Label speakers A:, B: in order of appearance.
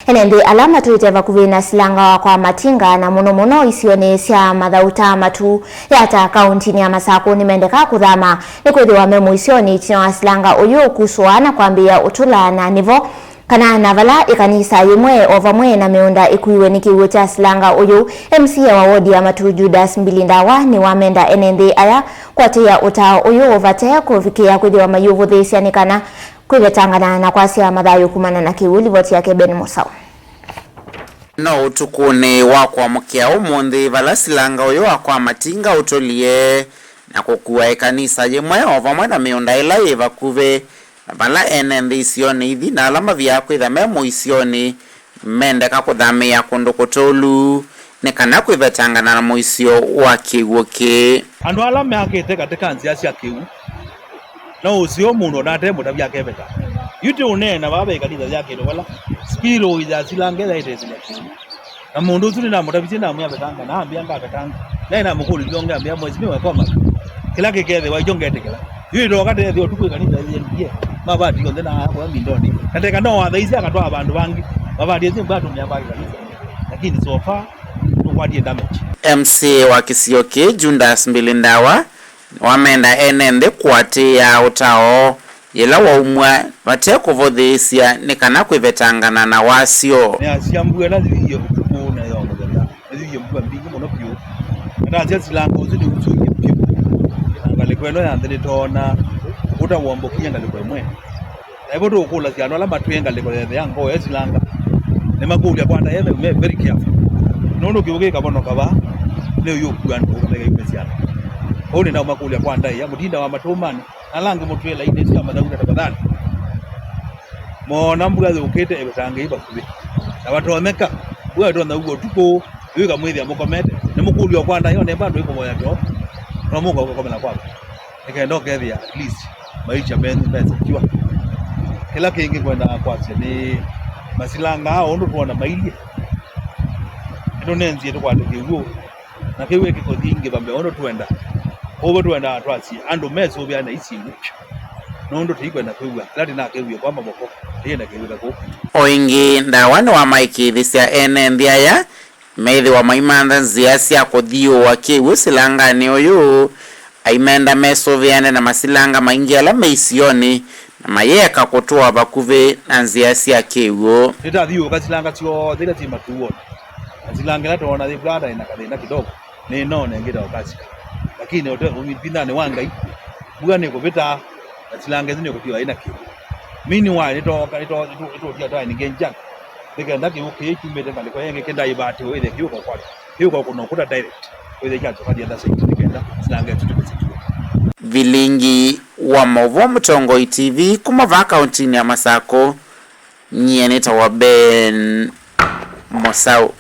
A: Enendi alama tuite vakuvina silanga kwa matinga na muno isione sia mathauta matu yata kauntini ya Masako nimendeka kuthama nikwithiwa memu isioni chino silanga uyu kuswana kwambia utula na nivo kana navala ikanisa yimwe ovamwe na meunda ikuiwe nikiwe cha silanga uyu MCA wa wodi ya Matu Judas Mbilindawa ni wamenda enendi aya kwatia uta uyu ovate kufikia kwithiwa mayuvu thisianikana kwibetangana na kwasia mathayo kumana na kiwili voti yake Ben Musau.
B: No utukune wakwa mukia umundi vala silanga uyu wakwa matinga utolie na kukua ikanisa yimwe ovamwe na meunda ila ivakuve vala enendi isioni ithi na alama vyakwitha memu isioni mendeka kuthamia kundu kutolu nekana kwibetangana na muisio wa kiwu ki
C: andu ala meakite katika nzia cia kiwu na ucio mundu na ndemo ta vyakebeta yuti unena baba ikanisa yake ndo wala spiro ya silanga ile ile na mundu tuli na mutabizi na muyabetanga na ambia ngabetanga na ina mukulu longa ambia mwezi mwe koma kila kekethe wa jongete kila yuti wakati ndio tukwe kanisa ile baba ndiko ndena kwa mindoni katika ndo wathaisi akatoa abantu bangi baba ndiye bado myabaki kanisa lakini so far tukwadie damage.
B: MC wa Kisioki Judas Mbilindawa wamenda enende kwatia utao ila waumwa wate kuvothisia nikana kwivetangana na wasio
C: ne asiambwe na thiyo kuona yo mugenda thiyo mbwa mbingi muno pyo na asia silanga uzidi usuye pyo ngale kweno ya ndene tona uta wombo kinyanga lekwe mwe na ibo to kula siano ala matwenga lekwe yango esilanga ne makuli kwanda yebe very careful nono kiuge kabono kaba leo yokuan ko kamega yumesiana oni na makuli kwanda ya mutinda wa matomani alange mutwela ine sia madauta tabadhani mona mbugaze ukete ebetanga iba kubi na watu wameka wewe ndo na ugo tuko yuka mwezi amokomete ne mukuli wa kwanda yo ne bado iko moya to na mungu uko komela kwako nikaendoka hivi at least maisha pesa kiwa kila kingi kwenda kwase ni masilanga hao ndo tuona maili ndo nenzi to kwande kiwo na kiwe kiko dingi bambe ndo tuenda obo tuenda atwasi ando meso byana isimu nondo tikwenda kwiwa lati na kewiyo kwamba moko yenda kewiga ko
B: oingi ndawana wa Mike thisia enendi aya meithi wa maimanda ziasia kuthio wa kiwu silanga ni uyu aimenda meso vyane na masilanga maingi ala meisioni na mayeka kutoa bakuve na ziasia kiwu
C: nitathio kasilanga tio thira tima tuona silanga la tuona the brother ina kadena kidogo ni none ngida wakati lakini umipindane wangai bugane kupita silanga zine kutiwa ina kiwu mini wa ito tia twa ni genja nikenda kiwu kimete ngale kwa yenge kenda ibati wele kiwu kwa kwati kiwu kwa kuno kuta direct wele chacho kadi anda site nikenda silanga tutukisitu
B: vilingi wa Movo Mtongoi TV kumava kauntini ya Masako nyene tawa Ben Musau.